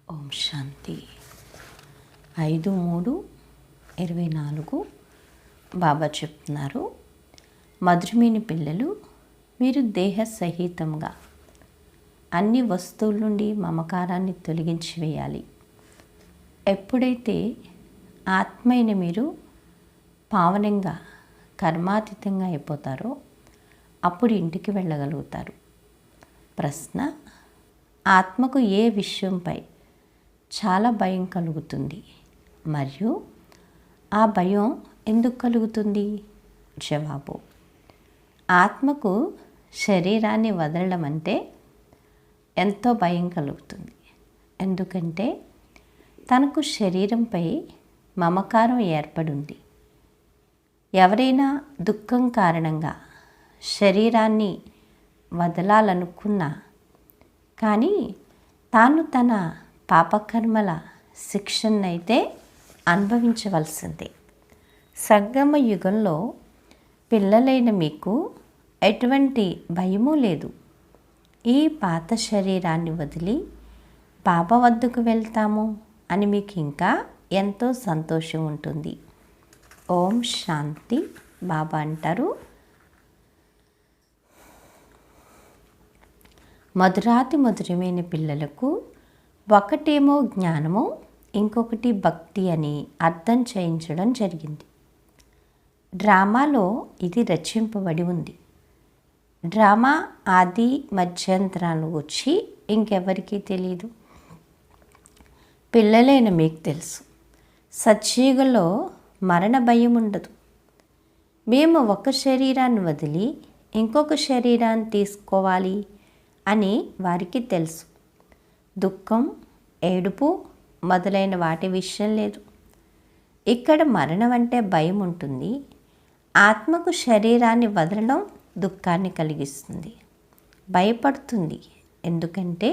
ఓం శాంతి 5/3/24 బాబా చెప్తున్నారు, మధురమైన పిల్లలు, మీరు దేహ సహితంగా అన్ని వస్తువుల నుండి మమకారాన్ని తొలగించి వేయాలి. ఎప్పుడైతే ఆత్మైన మీరు పావనంగా కర్మాతీతంగా అయిపోతారో అప్పుడు ఇంటికి వెళ్ళగలుగుతారు. ప్రశ్న: ఆత్మకు ఏ విషయంపై చాలా భయం కలుగుతుంది మరియు ఆ భయం ఎందుకు కలుగుతుంది? జవాబు: ఆత్మకు శరీరాన్ని వదలడం అంటే ఎంతో భయం కలుగుతుంది. ఎందుకంటే తనకు శరీరంపై మమకారం ఏర్పడింది. ఎవరైనా దుఃఖం కారణంగా శరీరాన్ని వదలాలనుకున్నా కానీ తాను తన పాపకర్మల శిక్షణనైతే అనుభవించవలసిందే. సంగమ యుగంలో పిల్లలైన మీకు ఎటువంటి భయమూ లేదు. ఈ పాత శరీరాన్ని వదిలి బాబా వద్దకు వెళ్తాము అని మీకు ఇంకా ఎంతో సంతోషం ఉంటుంది. ఓం శాంతి. బాబా అంటారు, మధురాతి మధురమైన పిల్లలకు ఒకటేమో జ్ఞానము, ఇంకొకటి భక్తి అని అర్థం చేయించడం జరిగింది. డ్రామాలో ఇది రచింపబడి ఉంది. డ్రామా ఆది మధ్యంతరాలు వచ్చి ఇంకెవరికీ తెలియదు. పిల్లలైన మీకు తెలుసు, సత్యుగంలో మరణ భయం ఉండదు. మేము ఒక శరీరాన్ని వదిలి ఇంకొక శరీరాన్ని తీసుకోవాలి అని వారికి తెలుసు. దుఃఖం, ఏడుపు మొదలైన వాటి విషయం లేదు. ఇక్కడ మరణం అంటే భయం ఉంటుంది. ఆత్మకు శరీరాన్ని వదలడం దుఃఖాన్ని కలిగిస్తుంది, భయపడుతుంది. ఎందుకంటే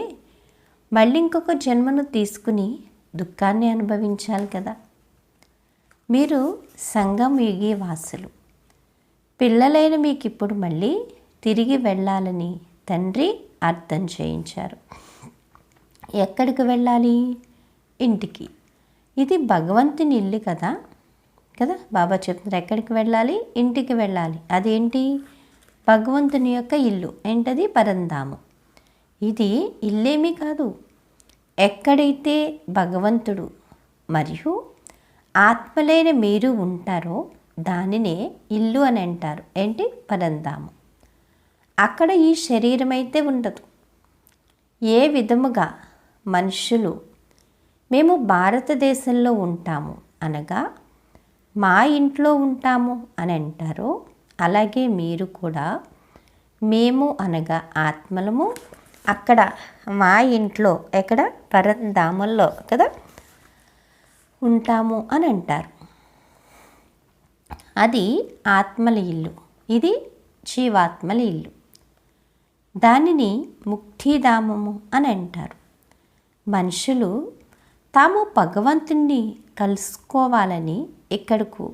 మళ్ళీ ఇంకొక జన్మను తీసుకుని దుఃఖాన్ని అనుభవించాలి కదా. మీరు సంగం యుగి వాసులు. పిల్లలైన మీకు ఇప్పుడు మళ్ళీ తిరిగి వెళ్ళాలని తండ్రి అర్థం చేయించారు. ఎక్కడికి వెళ్ళాలి? ఇంటికి. ఇది భగవంతుని ఇల్లు కదా బాబా చెప్తున్నారు. ఎక్కడికి వెళ్ళాలి? ఇంటికి వెళ్ళాలి. అదేంటి? భగవంతుని యొక్క ఇల్లు. ఏంటది? పరంధామం. ఇది ఇల్లేమీ కాదు. ఎక్కడైతే భగవంతుడు మరియు ఆత్మలైన మీరు ఉంటారో దానినే ఇల్లు అని అంటారు. ఏంటి? పరంధామం. అక్కడ ఈ శరీరం అయితే ఉండదు. ఏ విధముగా మనుషులు మేము భారతదేశంలో ఉంటాము అనగా మా ఇంట్లో ఉంటాము అని అంటారో అలాగే మీరు కూడా మేము అనగా ఆత్మలము అక్కడ మా ఇంట్లో ఎక్కడ? పరంధామంలో కదా ఉంటాము అని అంటారు. అది ఆత్మల ఇల్లు, ఇది జీవాత్మల ఇల్లు. దానిని ముక్తిధామము అని అంటారు. మనుషులు తాము భగవంతుణ్ణి కలుసుకోవాలని ఇక్కడకు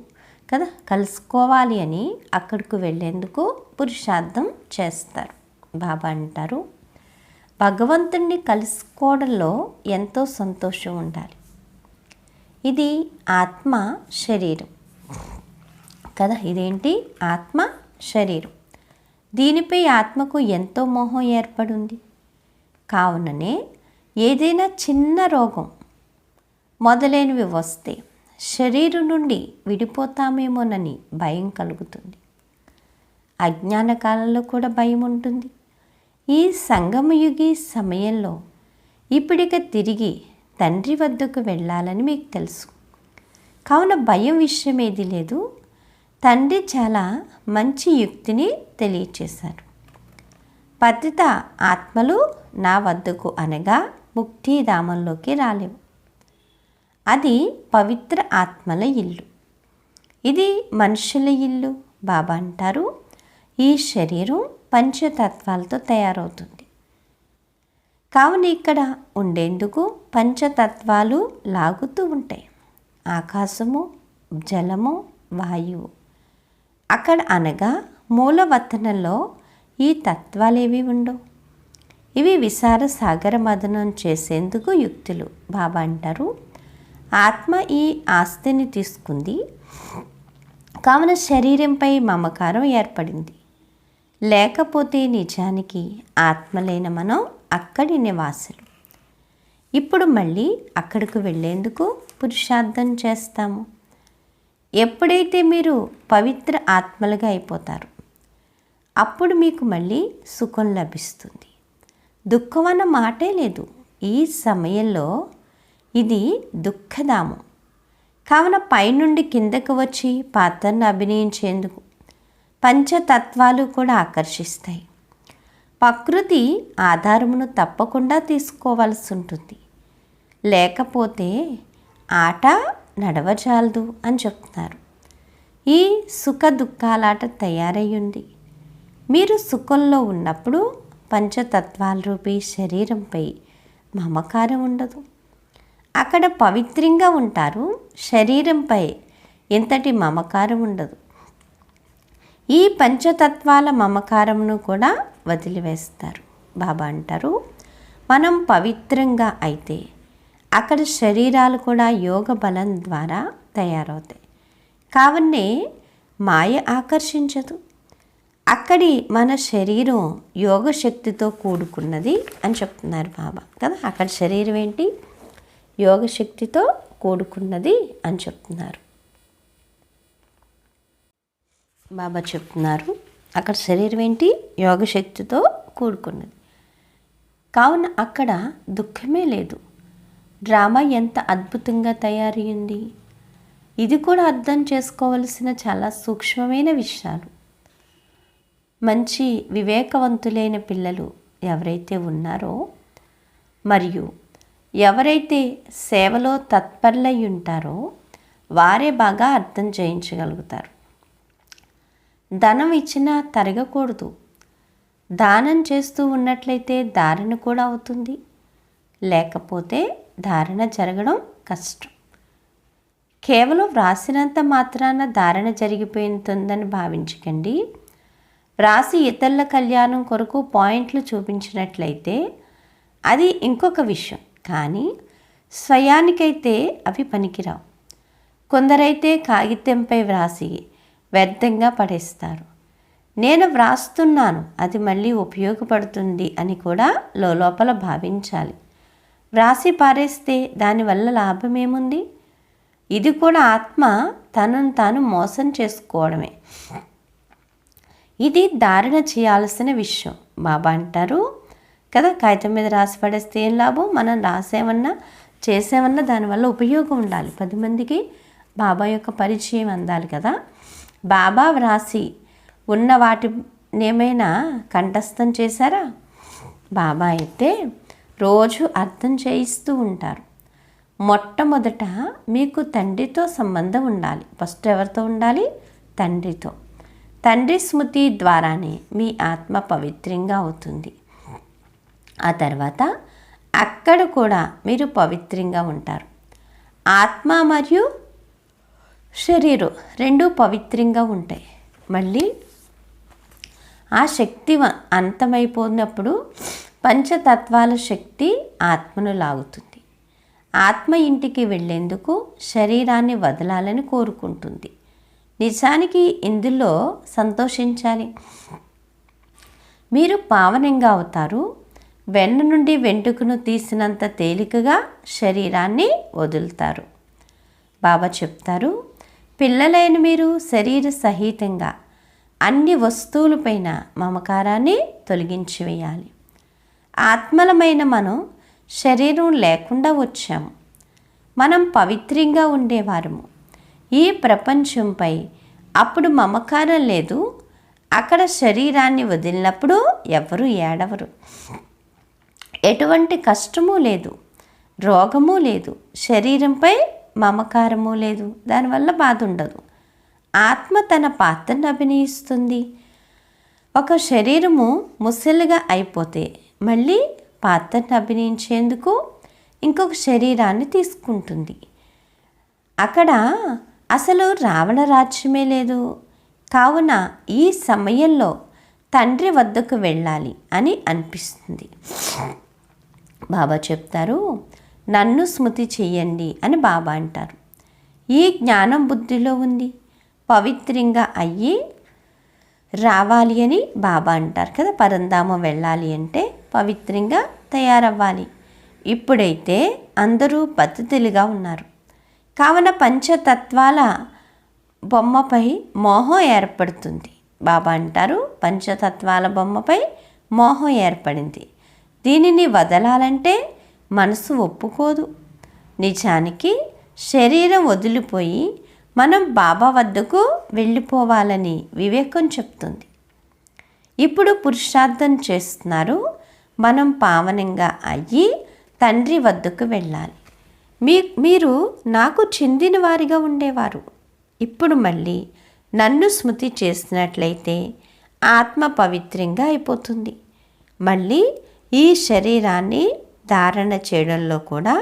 కలుసుకోవాలి అని అక్కడికి వెళ్ళేందుకు పురుషార్థం చేస్తారు. బాబా అంటారు, భగవంతుణ్ణి కలుసుకోవడంలో ఎంతో సంతోషం ఉండాలి. ఇది ఆత్మ శరీరం కదా. ఇదేంటి? ఆత్మ శరీరం. దీనిపై ఆత్మకు ఎంతో మోహం ఏర్పడింది. కావుననే ఏదైనా చిన్న రోగం మొదలైనవి వస్తే శరీరం నుండి విడిపోతామేమోనని భయం కలుగుతుంది. అజ్ఞాన కాలంలో కూడా భయం ఉంటుంది. ఈ సంగమయుగి సమయంలో ఇప్పుడిక తిరిగి తండ్రి వద్దకు వెళ్ళాలని మీకు తెలుసు. కావున భయం విషయం ఏది లేదు. తండ్రి చాలా మంచి యుక్తిని తెలియచేశారు. పతిత ఆత్మలు నా వద్దకు అనగా ముక్తిధామంలోకి రాలేవు. అది పవిత్ర ఆత్మల ఇల్లు. ఇది మనుషుల ఇల్లు. బాబా అంటారు, ఈ శరీరం పంచతత్వాలతో తయారవుతుంది. కావున ఇక్కడ ఉండేందుకు పంచతత్వాలు లాగుతూ ఉంటాయి. ఆకాశము, జలము, వాయువు. అక్కడ అనగా మూలవతనంలో ఈ తత్వాలేవి ఉండవు. ఇవి విసార సాగర మదనం చేసేందుకు యుక్తులు. బాబా అంటారు, ఆత్మ ఈ ఆస్తిని తీసుకుంది, కావున శరీరంపై మమకారం ఏర్పడింది. లేకపోతే నిజానికి ఆత్మలైన మనం అక్కడి నివాసులు. ఇప్పుడు మళ్ళీ అక్కడికి వెళ్ళేందుకు పురుషార్థం చేస్తాము. ఎప్పుడైతే మీరు పవిత్ర ఆత్మలుగా అయిపోతారు, అప్పుడు మీకు మళ్ళీ సుఖం లభిస్తుంది. దుఃఖం అన్న మాటే లేదు. ఈ సమయంలో ఇది దుఃఖధామం. కావున పైనుండి కిందకు వచ్చి పాత్రను అభినయించేందుకు పంచతత్వాలు కూడా ఆకర్షిస్తాయి. ప్రకృతి ఆధారమును తప్పకుండా తీసుకోవాల్సి ఉంటుంది, లేకపోతే ఆట నడవజాలదు అని చెప్తున్నారు. ఈ సుఖ దుఃఖాలాట తయారయ్యింది. మీరు సుఖంలో ఉన్నప్పుడు పంచతత్వాల రూపీ శరీరంపై మమకారం ఉండదు. అక్కడ పవిత్రంగా ఉంటారు. శరీరంపై ఇంతటి మమకారం ఉండదు. ఈ పంచతత్వాల మమకారమును కూడా వదిలివేస్తారు. బాబా అంటారు, మనం పవిత్రంగా అయితే అక్కడ శరీరాలు కూడా యోగ బలం ద్వారా తయారవుతాయి. కావునే మాయ ఆకర్షించదు. అక్కడి మన శరీరం యోగ శక్తితో కూడుకున్నది అని చెప్తున్నారు బాబా కదా. అక్కడ శరీరం ఏంటి? యోగ శక్తితో కూడుకున్నది అని చెప్తున్నారు. బాబా చెప్తున్నారు, అక్కడ శరీరం ఏంటి? యోగశక్తితో కూడుకున్నది. కావున అక్కడ దుఃఖమే లేదు. డ్రామా ఎంత అద్భుతంగా తయారయ్యింది. ఇది కూడా అర్థం చేసుకోవలసిన చాలా సూక్ష్మమైన విషయాలు. మంచి వివేకవంతులైన పిల్లలు ఎవరైతే ఉన్నారో మరియు ఎవరైతే సేవలో తత్పరులై ఉంటారో వారే బాగా అర్థం చేయించగలుగుతారు. ధనం ఇచ్చినా తరగకూడదు. దానం చేస్తూ ఉన్నట్లయితే ధారణ కూడా అవుతుంది, లేకపోతే ధారణ జరగడం కష్టం. కేవలం వ్రాసినంత మాత్రాన ధారణ జరిగిపోతుందని భావించకండి. వ్రాసి ఇతరుల కళ్యాణం కొరకు పాయింట్లు చూపించినట్లయితే అది ఇంకొక విషయం, కానీ స్వయానికైతే అవి పనికిరావు. కొందరైతే కాగితంపై వ్రాసి వ్యర్థంగా పడేస్తారు. నేను వ్రాస్తున్నాను, అది మళ్ళీ ఉపయోగపడుతుంది అని కూడా లోపల భావించాలి. వ్రాసి పారేస్తే దానివల్ల లాభమేముంది? ఇది కూడా ఆత్మ తనను తాను మోసం చేసుకోవడమే. ఇది ధారణ చేయాల్సిన విషయం. బాబా అంటారు కదా, కాగితం మీద రాసి పడేస్తే ఏం లాభం? మనం రాసేమన్నా చేసేమన్నా దానివల్ల ఉపయోగం ఉండాలి. 10 మందికి బాబా యొక్క పరిచయం అందాలి కదా. బాబా వ్రాసి ఉన్న వాటినేమైనా కంఠస్థం చేశారా? బాబా అయితే రోజు అర్థం చేయిస్తూ ఉంటారు. మొట్టమొదట మీకు తండ్రితో సంబంధం ఉండాలి. ఫస్ట్ ఎవరితో ఉండాలి? తండ్రితో. తండ్రి స్మృతి ద్వారానే మీ ఆత్మ పవిత్రంగా అవుతుంది. ఆ తర్వాత అక్కడ కూడా మీరు పవిత్రంగా ఉంటారు. ఆత్మ మరియు శరీరం రెండూ పవిత్రంగా ఉంటాయి. మళ్ళీ ఆ శక్తి అంతమైపోయినప్పుడు పంచతత్వాల శక్తి ఆత్మను లాగుతుంది. ఆత్మ ఇంటికి వెళ్ళేందుకు శరీరాన్ని వదలాలని కోరుకుంటుంది. నిజానికి ఇందులో సంతోషించాలి. మీరు పావనంగా అవుతారు. వెన్న నుండి వెంట్రుకను తీసినంత తేలికగా శరీరాన్ని వదులుతారు. బాబా చెప్తారు, పిల్లలైన మీరు శరీర సహితంగా అన్ని వస్తువులపైన మమకారాన్ని తొలగించి వేయాలి. ఆత్మలమైన మనం శరీరం లేకుండా వచ్చాము. మనం పవిత్రంగా ఉండేవారము. ఈ ప్రపంచంపై అప్పుడు మమకారం లేదు. అక్కడ శరీరాన్ని వదిలినప్పుడు ఎవరు ఏడవరు. ఎటువంటి కష్టము లేదు, రోగము లేదు, శరీరంపై మమకారము లేదు. దానివల్ల బాధ ఉండదు. ఆత్మ తన పాత్రను అభినయిస్తుంది. ఒక శరీరము ముసలిగా అయిపోతే మళ్ళీ పాత్రను అభినయించేందుకు ఇంకొక శరీరాన్ని తీసుకుంటుంది. అక్కడ అసలు రావణ రాజ్యమే లేదు. కావున ఈ సమయంలో తండ్రి వద్దకు వెళ్ళాలి అని అనిపిస్తుంది. బాబా చెప్తారు, నన్ను స్మృతి చెయ్యండి అని బాబా అంటారు. ఈ జ్ఞానం బుద్ధిలో ఉంది, పవిత్రంగా అయ్యి రావాలి అని బాబా అంటారు కదా. పరంధామం వెళ్ళాలి అంటే పవిత్రంగా తయారవ్వాలి. ఇప్పుడైతే అందరూ పద్ధతులుగా ఉన్నారు కావున పంచతత్వాల బొమ్మపై మోహం ఏర్పడుతుంది. బాబా అంటారు, పంచతత్వాల బొమ్మపై మోహం ఏర్పడింది, దీనిని వదలాలంటే మనసు ఒప్పుకోదు. నిజానికి శరీరం వదిలిపోయి మనం బాబా వద్దకు వెళ్ళిపోవాలని వివేకం చెప్తుంది. ఇప్పుడు పురుషార్థం చేస్తున్నారు, మనం పావనంగా అయ్యి తండ్రి వద్దకు వెళ్ళాలి. మీరు నాకు చెందిన వారిగా ఉండేవారు, ఇప్పుడు మళ్ళీ నన్ను స్మృతి చేసినట్లయితే ఆత్మ పవిత్రంగా అయిపోతుంది. మళ్ళీ ఈ శరీరాన్ని ధారణ చేయడంలో కూడా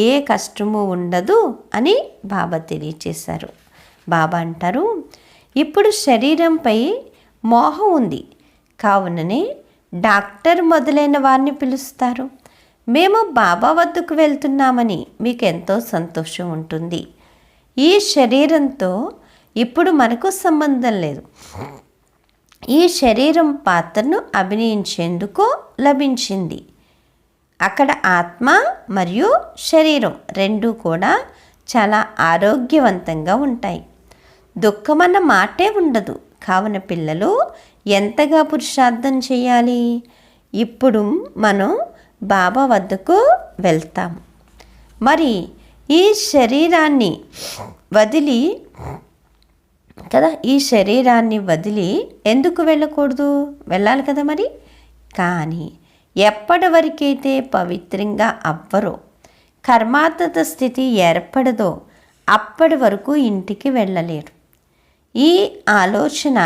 ఏ కష్టము ఉండదు అని బాబా తెలియచేశారు. బాబా అంటారు, ఇప్పుడు శరీరంపై మోహం ఉంది కావుననే డాక్టర్ మొదలైన వారిని పిలుస్తారు. మేము బాబా వద్దకు వెళ్తున్నామని మీకు ఎంతో సంతోషం ఉంటుంది. ఈ శరీరంతో ఇప్పుడు మనకు సంబంధం లేదు. ఈ శరీరం పాత్రను అభినయించేందుకు లభించింది. అక్కడ ఆత్మ మరియు శరీరం రెండూ కూడా చాలా ఆరోగ్యవంతంగా ఉంటాయి. దుఃఖమన్న మాటే ఉండదు. కావున పిల్లలు ఎంతగా పురుషార్థం చేయాలి? ఇప్పుడు మనం బాబా వద్దకు వెళ్తాం. మరి ఈ శరీరాన్ని వదిలి కదా, ఈ శరీరాన్ని వదిలి ఎందుకు వెళ్ళకూడదు? వెళ్ళాలి కదా మరి. కానీ ఎప్పటి వరకైతే పవిత్రంగా అవ్వరో, కర్మాతీత స్థితి ఏర్పడదో అప్పటి వరకు ఇంటికి వెళ్ళలేరు. ఈ ఆలోచన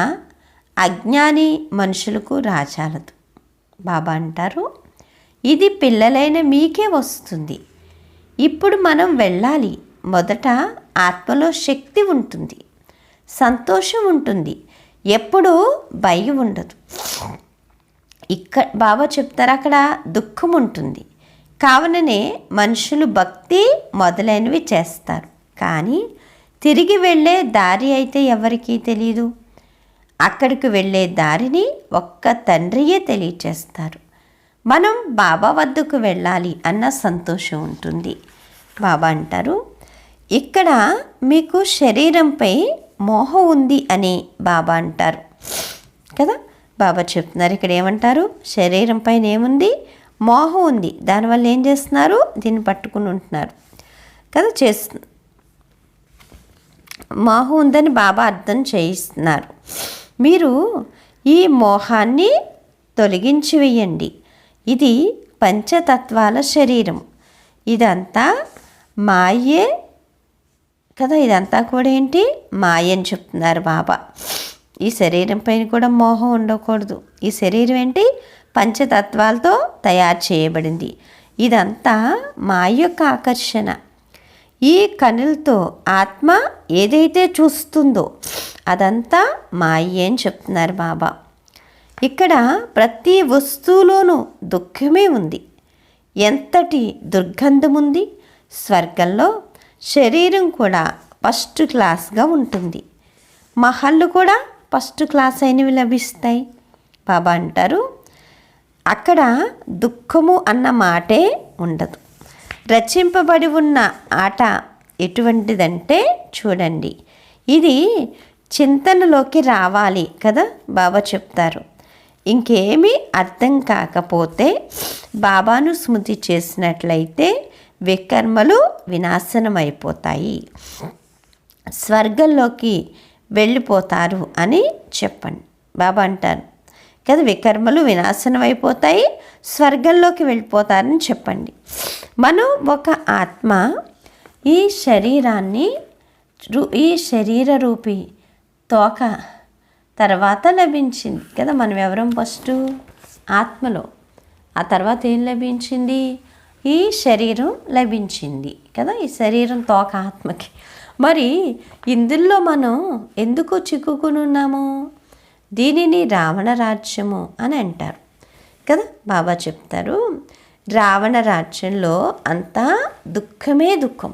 అజ్ఞాని మనుషులకు రాజాలదు. బాబా అంటారు, ఇది పిల్లలైన మీకే వస్తుంది. ఇప్పుడు మనం వెళ్ళాలి. మొదట ఆత్మలో శక్తి ఉంటుంది, సంతోషం ఉంటుంది, ఎప్పుడూ భయం ఉండదు. బాబా చెప్తారు, అక్కడ దుఃఖం ఉంటుంది. కావుననే మనుషులు భక్తి మొదలైనవి చేస్తారు, కానీ తిరిగి వెళ్ళే దారి అయితే ఎవరికీ తెలియదు. అక్కడికి వెళ్ళే దారిని ఒక్క తండ్రియే తెలియచేస్తారు. మనం బాబా వద్దకు వెళ్ళాలి అన్న సంతోషం ఉంటుంది. బాబా అంటారు, ఇక్కడ మీకు శరీరంపై మోహం ఉంది అని బాబా అంటారు కదా. బాబా చెప్తున్నారు, ఇక్కడ ఏమంటారు? శరీరం పైన ఏముంది? మోహం ఉంది. దానివల్ల ఏం చేస్తున్నారు? దీన్ని పట్టుకుని ఉంటున్నారు కదా. మోహం ఉందని బాబా అర్థం చేయిస్తున్నారు. మీరు ఈ మోహాన్ని తొలగించి వేయండి. ఇది పంచతత్వాల శరీరం, ఇదంతా మాయే కదా. ఇదంతా కూడా ఏంటి? మాయ అని చెప్తున్నారు బాబా. ఈ శరీరం పైన కూడా మోహం ఉండకూడదు. ఈ శరీరం ఏంటి? పంచతత్వాలతో తయారు చేయబడింది. ఇదంతా మాయ యొక్క ఆకర్షణ. ఈ కనులతో ఆత్మ ఏదైతే చూస్తుందో అదంతా మాయే అని చెప్తున్నారు బాబా. ఇక్కడ ప్రతి వస్తువులోనూ దుఃఖమే ఉంది. ఎంతటి దుర్గంధం ఉంది! స్వర్గంలో శరీరం కూడా ఫస్ట్ క్లాస్గా ఉంటుంది, మహళ్ళు కూడా ఫస్ట్ క్లాస్ అయినవి లభిస్తాయి. బాబా అంటారు, అక్కడ దుఃఖము అన్న మాటే ఉండదు. రచింపబడి ఉన్న ఆట ఎటువంటిదంటే చూడండి, ఇది చింతనలోకి రావాలి కదా. బాబా చెప్తారు, ఇంకేమీ అర్థం కాకపోతే బాబాను స్మృతి చేసినట్లయితే వికర్మలు వినాశనం అయిపోతాయి, స్వర్గంలోకి వెళ్ళిపోతారు అని చెప్పండి. బాబా అంటారు కదా, వికర్మలు వినాశనం అయిపోతాయి, స్వర్గంలోకి వెళ్ళిపోతారని చెప్పండి. మనం ఒక ఆత్మ ఈ శరీరాన్ని, ఈ శరీర రూపి తోక తర్వాత లభించింది కదా. మనం ఎవరం? ఫస్ట్ ఆత్మలో. ఆ తర్వాత ఏం లభించింది? ఈ శరీరం లభించింది కదా. ఈ శరీరం తోక ఆత్మకి. మరి ఇందులో మనం ఎందుకు చిక్కుకుని ఉన్నాము? దీనిని రావణ రాజ్యము అని అంటారు కదా. బాబా చెప్తారు, రావణ రాజ్యంలో అంతా దుఃఖమే దుఃఖం,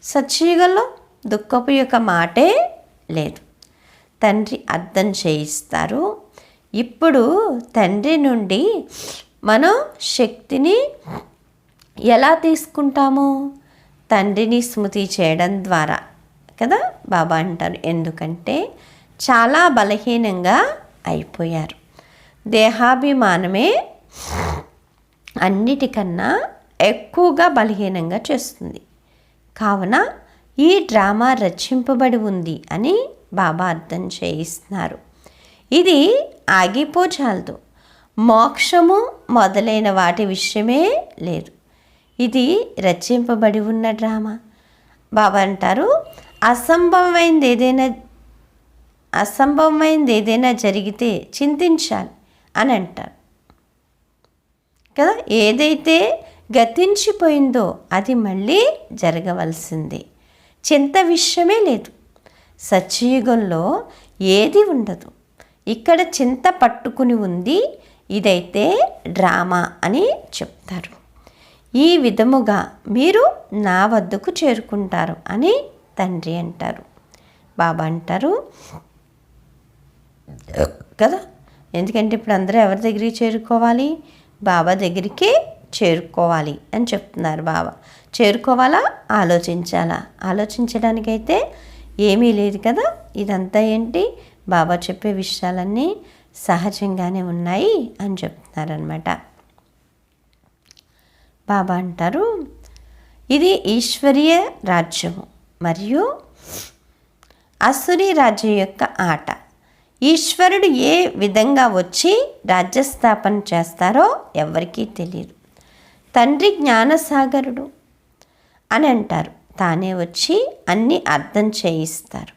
సత్యయుగంలో దుఃఖపు యొక్క మాటే లేదు. తండ్రి అర్థం చేయిస్తారు. ఇప్పుడు తండ్రి నుండి మనం శక్తిని ఎలా తీసుకుంటాము? తండ్రిని స్మృతి చేయడం ద్వారా కదా బాబా అంటారు. ఎందుకంటే చాలా బలహీనంగా అయిపోయారు. దేహాభిమానమే అన్నిటికన్నా ఎక్కువగా బలహీనంగా చేస్తుంది. కావున ఈ డ్రామా రచింపబడి ఉంది అని బాబా అర్థం చేయిస్తున్నారు. ఇది ఆగిపోచాలదు. మోక్షము మొదలైన వాటి విషయమే లేదు. ఇది రచింపబడి ఉన్న డ్రామా. బాబా అంటారు, అసంభవమైంది ఏదైనా జరిగితే చింతించాలి అని అంటారు కదా. ఏదైతే గతించిపోయిందో అది మళ్ళీ జరగవలసిందే. చింత విషయమే లేదు. సత్యయుగంలో ఏది ఉండదు. ఇక్కడ చింత పట్టుకుని ఉంది. ఇదైతే డ్రామా అని చెప్తారు. ఈ విధముగా మీరు నా వద్దకు చేరుకుంటారు అని తండ్రి అంటారు. బాబా అంటారు కదా. ఎందుకంటే ఇప్పుడు అందరూ ఎవరి దగ్గరికి చేరుకోవాలి? బాబా దగ్గరికి చేరుకోవాలి అని చెప్తున్నారు. బాబా చేరుకోవాలా, ఆలోచించాలా? ఆలోచించడానికైతే ఏమీ లేదు కదా. ఇదంతా ఏంటి? బాబా చెప్పే విషయాలన్నీ సహజంగానే ఉన్నాయి అని చెప్తున్నారనమాట. బాబా అంటారు, ఇది ఈశ్వరీయ రాజ్యము మరియు అసురీ రాజ్యం యొక్క ఆట. ఈశ్వరుడు ఏ విధంగా వచ్చి రాజ్యస్థాపన చేస్తారో ఎవరికీ తెలియదు. తండ్రి జ్ఞానసాగరుడు అని అంటారు. తానే వచ్చి అన్నీ అర్థం చేయిస్తారు.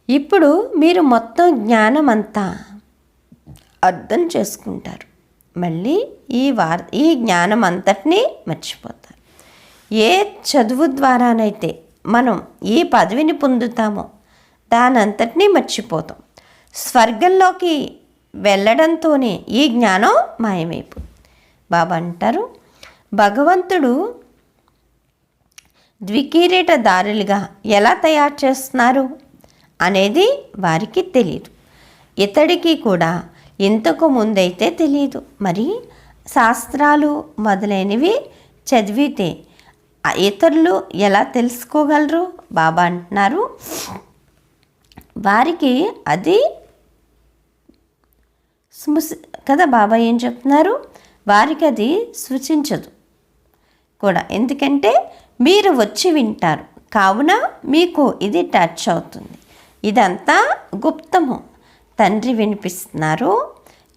ఇప్పుడు మీరు మొత్తం జ్ఞానం అంతా అర్థం చేసుకుంటారు. మళ్ళీ ఈ జ్ఞానం అంతటినీ మర్చిపోతారు. ఏ చదువు ద్వారానైతే మనం ఈ పదవిని పొందుతామో దానంతటినీ మర్చిపోతాం. స్వర్గంలోకి వెళ్ళడంతోనే ఈ జ్ఞానం మాయమైపోతుంది. బాబా అంటారు, భగవంతుడు ద్వికిరీటదారులుగా ఎలా తయారు చేస్తున్నారు అనేది వారికి తెలియదు. ఇతడికి కూడా ఇంతకు ముందైతే తెలియదు. మరి శాస్త్రాలు మొదలైనవి చదివితే ఇతరులు ఎలా తెలుసుకోగలరు? బాబా అంటున్నారు, వారికి అది కదా. బాబా ఏం చెప్తున్నారు? వారికి అది సూచించదు కూడా. ఎందుకంటే మీరు వచ్చి వింటారు కావున మీకు ఇది టచ్ అవుతుంది. ఇదంతా గుప్తము. తండ్రి వినిపిస్తున్నారు.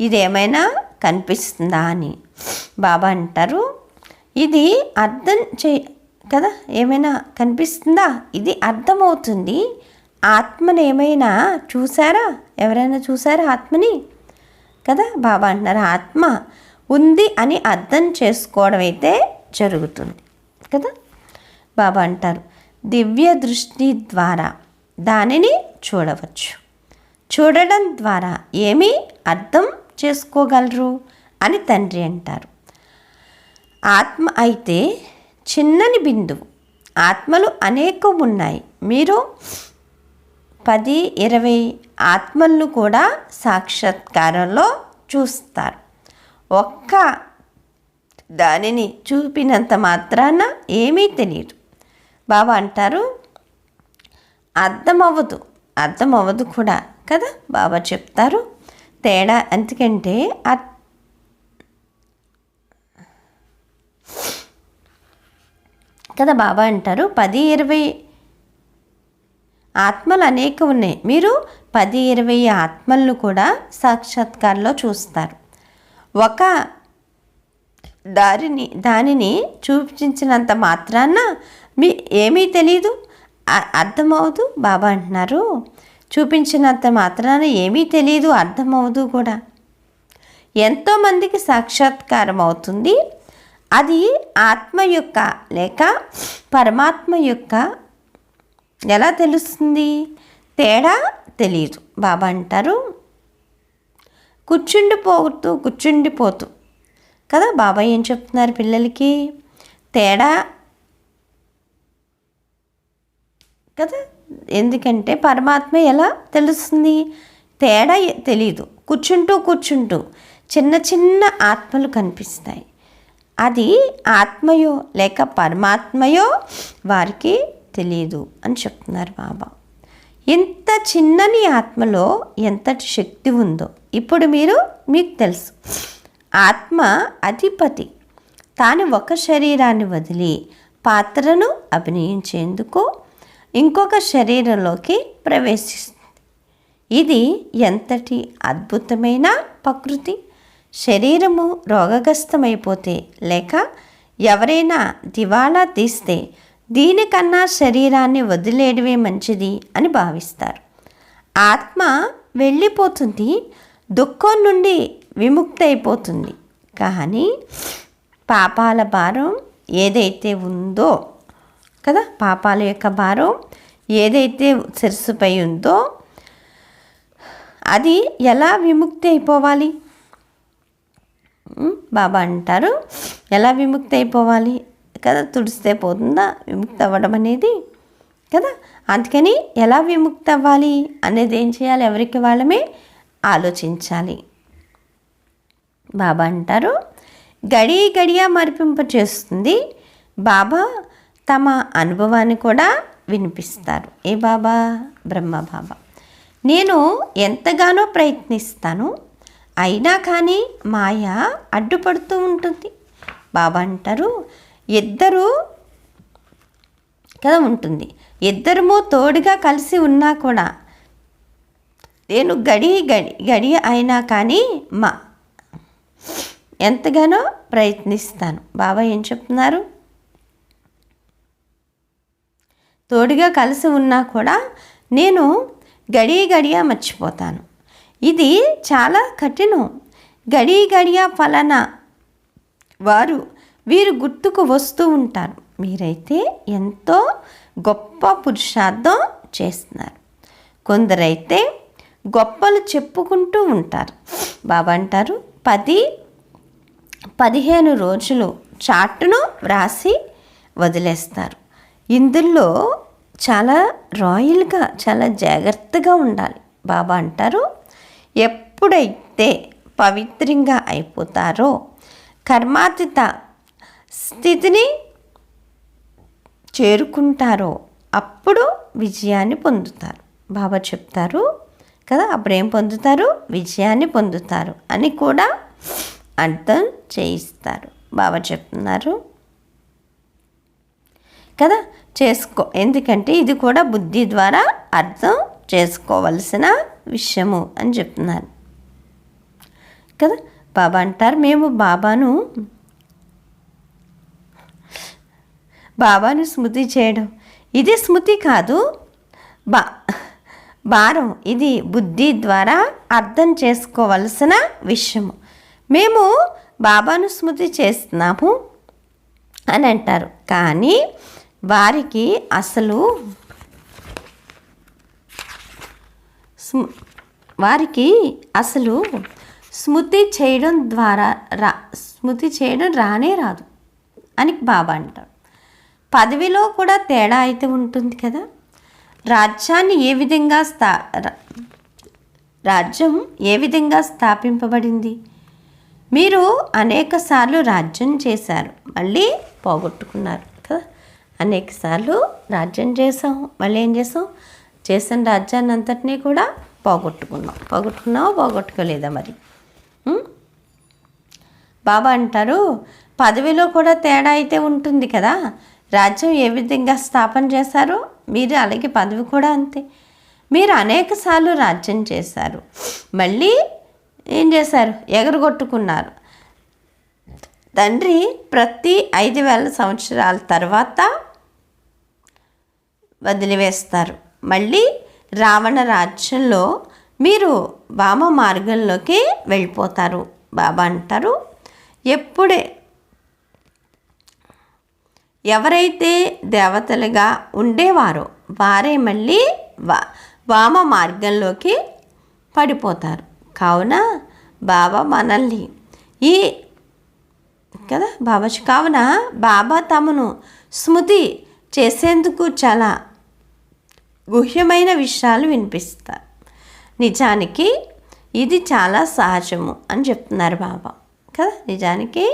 ఇదేమైనా కనిపిస్తుందా అని బాబా అంటారు, ఇది అర్థం కదా. ఏమైనా కనిపిస్తుందా? ఇది అర్థమవుతుంది. ఆత్మని ఏమైనా చూసారా? ఎవరైనా చూసారా ఆత్మని కదా? బాబా అంటున్నారు, ఆత్మ ఉంది అని అర్థం చేసుకోవడం అయితే జరుగుతుంది కదా. బాబా అంటారు, దివ్య దృష్టి ద్వారా దానిని చూడవచ్చు. చూడడం ద్వారా ఏమీ అర్థం చేసుకోగలరు అని తండ్రి అంటారు. ఆత్మ అయితే చిన్నని బిందువు. ఆత్మలు అనేకం ఉన్నాయి. మీరు 10-20 ఆత్మలను కూడా సాక్షాత్కారంలో చూస్తారు. ఒక్క దానిని చూపినంత మాత్రాన ఏమీ తెలియదు. బాబా అంటారు, అర్థమవ్వదు కూడా కదా. బాబా చెప్తారు తేడా. ఎందుకంటే కదా. బాబా అంటారు 10-20 ఆత్మలు అనేక ఉన్నాయి. మీరు 10-20 ఆత్మలను కూడా సాక్షాత్కారంలో చూస్తారు. ఒక దానిని చూపించినంత మాత్రాన ఏమీ తెలీదు, అర్థమవుదు. బాబా అంటున్నారు, చూపించినంత మాత్రాన ఏమీ తెలియదు, అర్థమవుదు కూడా. ఎంతోమందికి సాక్షాత్కారం అవుతుంది. అది ఆత్మ యొక్క లేక పరమాత్మ యొక్క ఎలా తెలుస్తుంది? తేడా తెలియదు. బాబా అంటారు కూర్చుండిపోతూ కదా. బాబా ఏం చెప్తున్నారు పిల్లలకి? తేడా కదా. ఎందుకంటే పరమాత్మ ఎలా తెలుస్తుంది? తేడా తెలీదు. కూర్చుంటూ చిన్న చిన్న ఆత్మలు కనిపిస్తాయి. అది ఆత్మయో లేక పరమాత్మయో వారికి తెలియదు అని చెప్తున్నారు బాబా. ఇంత చిన్నని ఆత్మలో ఎంతటి శక్తి ఉందో ఇప్పుడు మీకు తెలుసు. ఆత్మ అధిపతి తాను ఒక శరీరాన్ని వదిలి పాత్రను అభినయించేందుకు ఇంకొక శరీరంలోకి ప్రవేశిస్తుంది. ఇది ఎంతటి అద్భుతమైన ప్రకృతి. శరీరము రోగగ్రస్తమైపోతే లేక ఎవరైనా దివాళా తీస్తే దీనికన్నా శరీరాన్ని వదిలేయడమే మంచిది అని భావిస్తారు. ఆత్మ వెళ్ళిపోతుంది, దుఃఖం నుండి విముక్తి అయిపోతుంది. కానీ పాపాల భారం ఏదైతే ఉందో కదా, పాపాల యొక్క భారం ఏదైతే శిరస్సుపై ఉందో అది ఎలా విముక్తి అయిపోవాలి? బాబా అంటారు ఎలా విముక్తి అయిపోవాలి కదా. తుడిస్తే పోతుందా విముక్తి అవ్వడం అనేది కదా. అందుకని ఎలా విముక్తి అవ్వాలి అనేది ఏం చేయాలి? ఎవరికి వాళ్ళమే ఆలోచించాలి. బాబా అంటారు గడియా మరిపింప చేస్తుంది. బాబా తమ అనుభవాన్ని కూడా వినిపిస్తారు. ఏ బాబా? బ్రహ్మ బాబా. నేను ఎంతగానో ప్రయత్నిస్తాను, అయినా కానీ మాయ అడ్డుపడుతూ ఉంటుంది. బాబా అంటారు ఇద్దరు కదా ఉంటుంది. ఇద్దరము తోడుగా కలిసి ఉన్నా కూడా నేను గడియ అయినా కానీ ఎంతగానో ప్రయత్నిస్తాను. బాబా ఏం చెప్తున్నారు? తోడుగా కలిసి ఉన్నా కూడా నేను గడియ మర్చిపోతాను. ఇది చాలా కఠినం. గడియ ఫలానా వీరు గుర్తుకు వస్తూ ఉంటారు. మీరైతే ఎంతో గొప్ప పురుషార్థం చేస్తున్నారు. కొందరైతే గొప్పలు చెప్పుకుంటూ ఉంటారు. బాబా అంటారు 10-15 రోజులు చార్టును వ్రాసి వదిలేస్తారు. ఇందులో చాలా రాయల్గా చాలా జాగ్రత్తగా ఉండాలి. బాబా అంటారు ఎప్పుడైతే పవిత్రంగా అయిపోతారో కర్మాతీత స్థితిని చేరుకుంటారో అప్పుడు విజయాన్ని పొందుతారు. బాబా చెప్తారు కదా. అప్పుడేం పొందుతారు? విజయాన్ని పొందుతారు అని కూడా అర్థం చేయిస్తారు. బాబా చెప్తున్నారు కదా ఎందుకంటే ఇది కూడా బుద్ధి ద్వారా అర్థం చేసుకోవలసిన విషయము అని చెప్తున్నారు కదా. బాబా అంటారు మేము బాబాను స్మృతి చేయడం ఇది స్మృతి కాదు, భారం. ఇది బుద్ధి ద్వారా అర్థం చేసుకోవలసిన విషయము. మేము బాబాను స్మృతి చేస్తున్నాము అని అంటారు. కానీ వారికి అసలు స్మృతి చేయడం రానే రాదు అని బాబా అంటారు. పదవిలో కూడా తేడా అయితే ఉంటుంది కదా. రాజ్యం ఏ విధంగా స్థాపింపబడింది? మీరు అనేకసార్లు రాజ్యం చేశారు, మళ్ళీ పోగొట్టుకున్నారు కదా. అనేకసార్లు రాజ్యం చేసాం, మళ్ళీ ఏం చేసాం? చేసిన రాజ్యాన్ని అంతటినీ కూడా పోగొట్టుకోలేదా మరి? బాబా అంటారు పదవిలో కూడా తేడా అయితే ఉంటుంది కదా. రాజ్యం ఏ విధంగా స్థాపన చేశారో మీరు అలాగే పదవి కూడా అంతే. మీరు అనేకసార్లు రాజ్యం చేశారు, మళ్ళీ ఏం చేశారు? ఎగరగొట్టుకున్నారు. తండ్రి ప్రతి 5000 సంవత్సరాల తర్వాత వదిలివేస్తారు. మళ్ళీ రావణ రాజ్యంలో మీరు వామ మార్గంలోకి వెళ్ళిపోతారు. బాబా అంటారు ఎవరైతే దేవతలుగా ఉండేవారో వారే మళ్ళీ వామ మార్గంలోకి పడిపోతారు. కావున బాబా మనల్ని ఈ కదా కావున బాబా తమను స్మృతి చేసేందుకు చాలా గుహ్యమైన విషయాలు వినిపిస్తారు. నిజానికి ఇది చాలా సహజము అని చెప్తున్నారు బాబా కదా. నిజానికి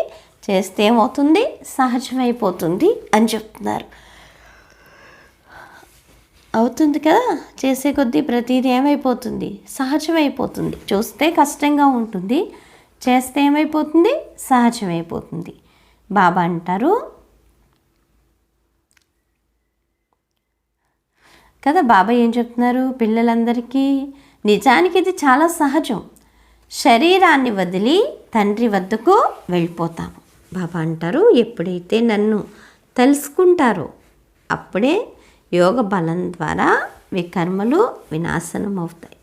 చేస్తే ఏమవుతుంది, సహజమైపోతుంది అని చెప్తున్నారు. అవుతుంది కదా, చేసే కొద్దీ ప్రతిదీ ఏమైపోతుంది, సహజమైపోతుంది. చూస్తే కష్టంగా ఉంటుంది, చేస్తే ఏమైపోతుంది, సహజమైపోతుంది. బాబా అంటారు కదా, బాబా ఏం చెప్తున్నారు పిల్లలందరికీ, నిజానికి ఇది చాలా సహజం. శరీరాన్ని వదిలి తండ్రి వద్దకు వెళ్ళిపోతాము. బాబా అంటారు ఎప్పుడైతే నన్ను తెలుసుకుంటారో అప్పుడే యోగ బలం ద్వారా వికర్మలు వినాశనం అవుతాయి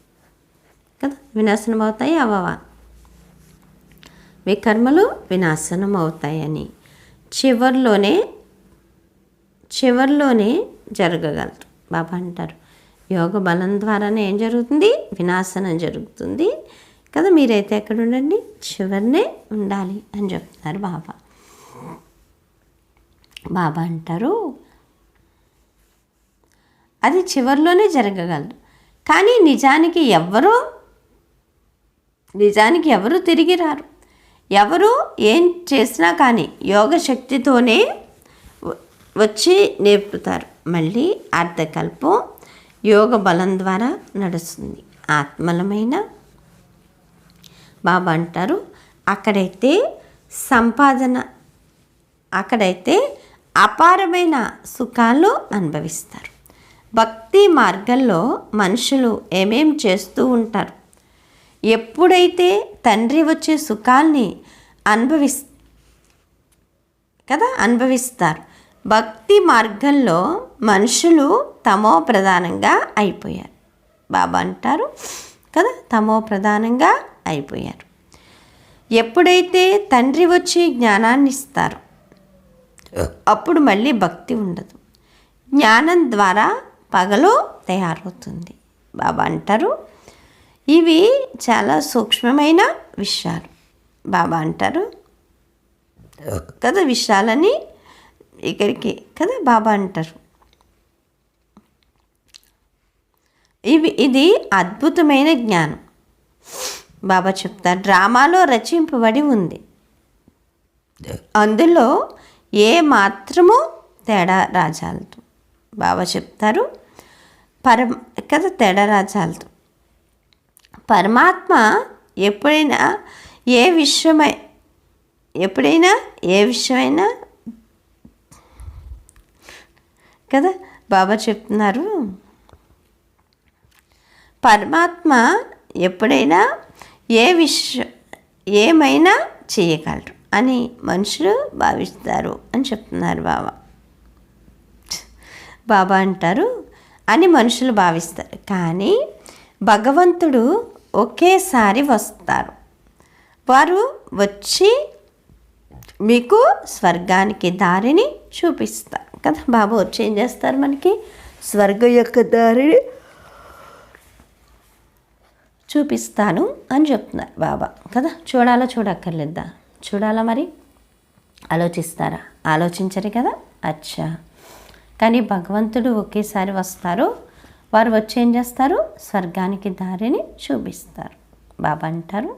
కదా. వినాశనం అవుతాయి అవవా, వికర్మలు వినాశనం అవుతాయని చివర్లోనే జరగగలరు. బాబా అంటారు యోగ బలం ద్వారానే ఏం జరుగుతుంది, వినాశనం జరుగుతుంది కదా. మీరైతే ఎక్కడ ఉండండి, చివరినే ఉండాలి అని చెప్తున్నారు బాబా. బాబా అంటారు అది చివరిలోనే జరగగలదు, కానీ నిజానికి ఎవరు తిరిగి రారు. ఎవరు ఏం చేసినా కానీ యోగ శక్తితోనే వచ్చి నేర్పుతారు. మళ్ళీ అర్ధకల్పం యోగ బలం ద్వారా నడుస్తుంది. ఆత్మలమైన బాబా అంటారు అక్కడైతే అపారమైన సుఖాలు అనుభవిస్తారు. భక్తి మార్గంలో మనుషులు ఏమేం చేస్తూ ఉంటారు. ఎప్పుడైతే తండ్రి వచ్చే సుఖాల్ని అనుభవిస్తారు. భక్తి మార్గంలో మనుషులు తమో ప్రధానంగా అయిపోయారు. బాబా అంటారు కదా, తమో ప్రధానంగా అయిపోయారు. ఎప్పుడైతే తండ్రి వచ్చి జ్ఞానాన్ని ఇస్తారో అప్పుడు మళ్ళీ భక్తి ఉండదు. జ్ఞానం ద్వారా పగలు తయారవుతుంది. బాబా అంటారు ఇవి చాలా సూక్ష్మమైన విషయాలు. బాబా అంటారు కదా, విషయాలని ఇక్కడికి కదా బాబా అంటారు ఇది అద్భుతమైన జ్ఞానం. బాబా చెప్తారు డ్రామాలో రచింపబడి ఉంది, అందులో ఏ మాత్రము తేడా రాజాలతో. బాబా చెప్తారు తేడా రాజాలతో. పరమాత్మ ఎప్పుడైనా ఏ విషయమైనా కదా బాబా చెప్తున్నారు పరమాత్మ ఎప్పుడైనా ఏమైనా చేయగలరు అని మనుషులు భావిస్తారు అని చెప్తున్నారు బాబా. బాబా అంటారు అని మనుషులు భావిస్తారు, కానీ భగవంతుడు ఒకేసారి వస్తారు. వారు వచ్చి మీకు స్వర్గానికి దారిని చూపిస్తారు కదా. బాబా వచ్చి ఏం చేస్తారు, మనకి స్వర్గం యొక్క దారిని చూపిస్తాను అని చెప్తున్నారు బాబా కదా. చూడక్కర్లేదా, చూడాలా మరి, ఆలోచిస్తారా, ఆలోచించరు కదా. అచ్చా, కానీ భగవంతుడు ఒకేసారి వస్తారు. వారు వచ్చి ఏం చేస్తారు, స్వర్గానికి దారిని చూపిస్తారు. బాబా అంటారు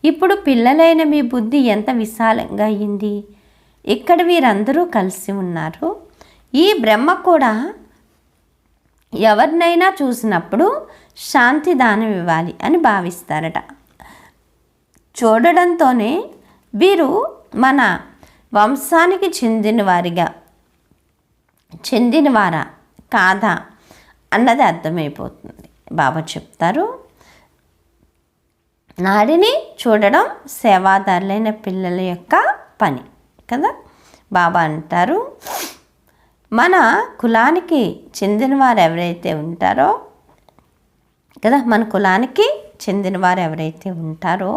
ఇప్పుడు పిల్లలైన మీ బుద్ధి ఎంత విశాలంగా అయింది. ఇక్కడ వీరందరూ కలిసి ఉన్నారు. ఈ బ్రహ్మ కూడా ఎవరినైనా చూసినప్పుడు శాంతి దానం ఇవ్వాలి అని భావిస్తారట. చూడడంతోనే వీరు మన వంశానికి చెందినవారా కాదా అన్నది అర్థమైపోతుంది. బాబా చెప్తారు నాడిని చూడడం సేవాదారులైన పిల్లల యొక్క పని కదా. బాబా అంటారు మన కులానికి చెందినవారు ఎవరైతే ఉంటారో కదా, మన కులానికి చెందినవారు ఎవరైతే ఉంటారో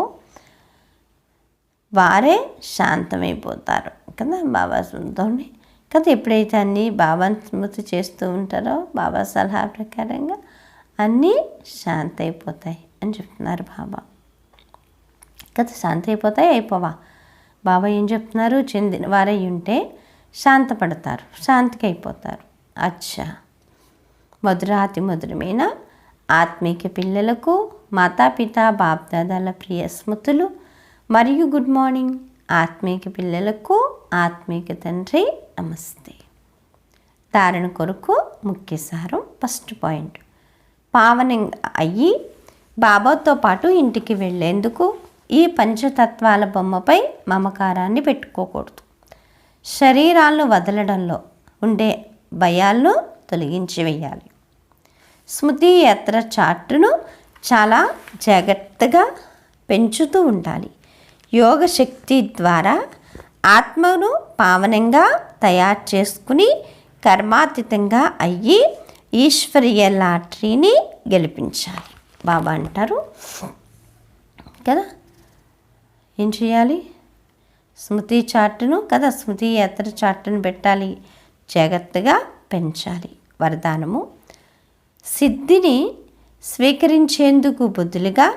వారే శాంతమైపోతారు కదా బాబా స్మృతితోనే కదా. ఎప్పుడైతే అన్నీ బాబా స్మృతి చేస్తూ ఉంటారో బాబా సలహా ప్రకారంగా అన్నీ శాంతి అయిపోతాయి అని చెప్తున్నారు బాబా. కదా, శాంతి అయిపోతాయి అయిపోవా? బాబా ఏం చెప్తున్నారు? చెందిన వారై ఉంటే శాంతపడతారు, శాంతికి అయిపోతారు. అచ్చా, మధురాతి మధురమైన ఆత్మీక పిల్లలకు మాతాపిత బాప్దాదాల ప్రియ స్మృతులు మరియు గుడ్ మార్నింగ్. ఆత్మీక పిల్లలకు ఆత్మీక తండ్రి నమస్తే. ధారణ కొరకు ముఖ్య సారం. ఫస్ట్ పాయింట్, పావనంగా అయ్యి బాబాతో పాటు ఇంటికి వెళ్ళేందుకు ఈ పంచతత్వాల బొమ్మపై మమకారాన్ని పెట్టుకోకూడదు. శరీరాలను వదలడంలో ఉండే భయాలను తొలగించి వేయాలి. స్మృతి యాత్ర చార్టును చాలా జాగ్రత్తగా పెంచుతూ ఉండాలి. యోగ శక్తి ద్వారా ఆత్మను పావనంగా తయారు చేసుకుని కర్మాతీతంగా అయ్యి ఈశ్వరీయ లాటరీని గెలిపించాలి. బాబా అంటారు కదా, ఏం చేయాలి? స్మృతి చార్టును కదా, స్మృతి యాత్ర చార్టును పెట్టాలి, జాగ్రత్తగా పెంచాలి. వరదానము, సిద్ధిని స్వీకరించేందుకు బదులుగా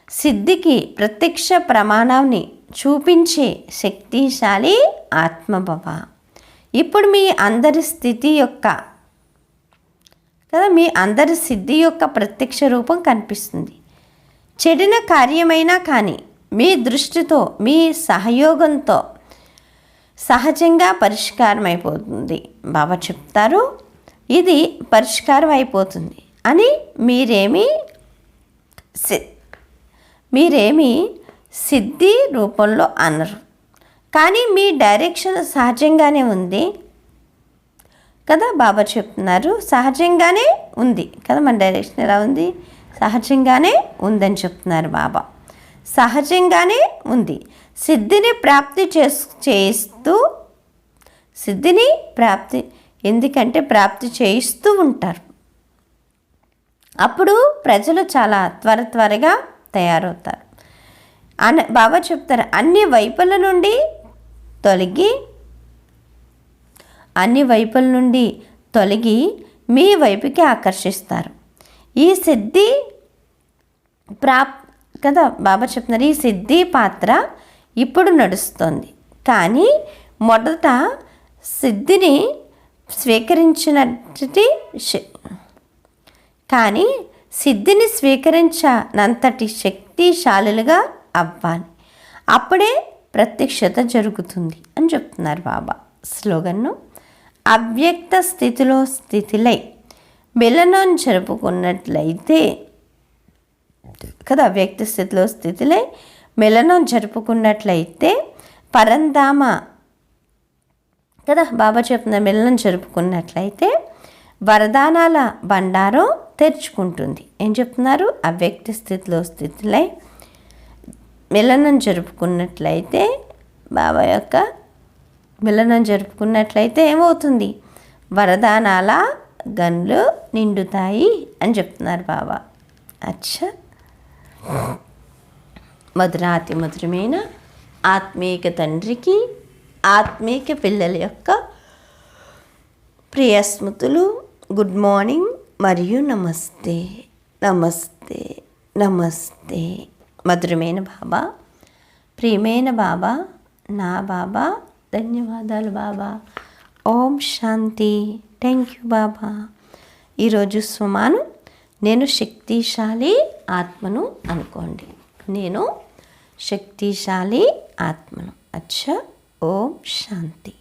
సిద్ధికి ప్రత్యక్ష ప్రమాణాన్ని చూపించే శక్తిశాలి ఆత్మభవ. ఇప్పుడు మీ అందరి స్థితి యొక్క కదా, మీ అందరి సిద్ధి యొక్క ప్రత్యక్ష రూపం కనిపిస్తుంది. చెడిన కార్యమైనా కానీ మీ దృష్టితో, మీ సహయోగంతో సహజంగా పరిష్కారం అయిపోతుంది. బాబా చెప్తారు, ఇది పరిష్కారం అయిపోతుంది అని మీరేమీ సిద్ధి రూపంలో అనరు. కానీ మీ డైరెక్షన్ సహజంగానే ఉంది కదా. బాబా చెప్తున్నారు సహజంగానే ఉంది కదా, మన డైరెక్షన్ ఎలా ఉంది? సహజంగానే ఉందని చెప్తున్నారు బాబా. సహజంగానే ఉంది. సిద్ధిని ప్రాప్తి చేయిస్తూ సిద్ధిని ప్రాప్తి ఎందుకంటే ప్రాప్తి చేయిస్తూ ఉంటారు. అప్పుడు ప్రజలు చాలా త్వరగా తయారవుతారు అని బాబా చెప్తారు. అన్ని వైపుల నుండి తొలగి మీ వైపుకి ఆకర్షిస్తారు. ఈ సిద్ధి కదా, బాబా చెప్తున్నారు, ఈ సిద్ధి పాత్ర ఇప్పుడు నడుస్తుంది. కానీ మొదట సిద్ధిని స్వీకరించినంతటి శక్తిశాలులుగా అవ్వాలి. అప్పుడే ప్రత్యక్షత జరుగుతుంది అని చెప్తున్నారు బాబా. స్లోగన్ను, అవ్యక్త స్థితిలై మిలనం జరుపుకున్నట్లయితే కదా, అవ్యక్త స్థితిలై మిలనం జరుపుకున్నట్లయితే పరంధామ కదా, బాబా చెప్తున్న మిలనం జరుపుకున్నట్లయితే వరదానాల బండారం తెరుచుకుంటుంది. ఏం చెప్తున్నారు? అవ్యక్త స్థితిలై మిలనం జరుపుకున్నట్లయితే బాబా యొక్క మిలనం జరుపుకున్నట్లయితే ఏమవుతుంది? వరదానాల గన్లు నిండుతాయి అని చెప్తున్నారు బాబా. అచ్చా, మధురాతి మధురమైన ఆత్మీక తండ్రికి ఆత్మీక పిల్లల యొక్క ప్రియ స్మృతులు, గుడ్ మార్నింగ్ మరియు నమస్తే. నమస్తే నమస్తే. మధురమైన బాబా, ప్రియమైన బాబా, నా బాబా, ధన్యవాదాలు బాబా. ఓం శాంతి. థ్యాంక్ యూ బాబా. ఈరోజు స్వమాను, నేను శక్తిశాలి ఆత్మను అనుకోండి. నేను శక్తిశాలి ఆత్మను. అచ్చా, ఓం శాంతి.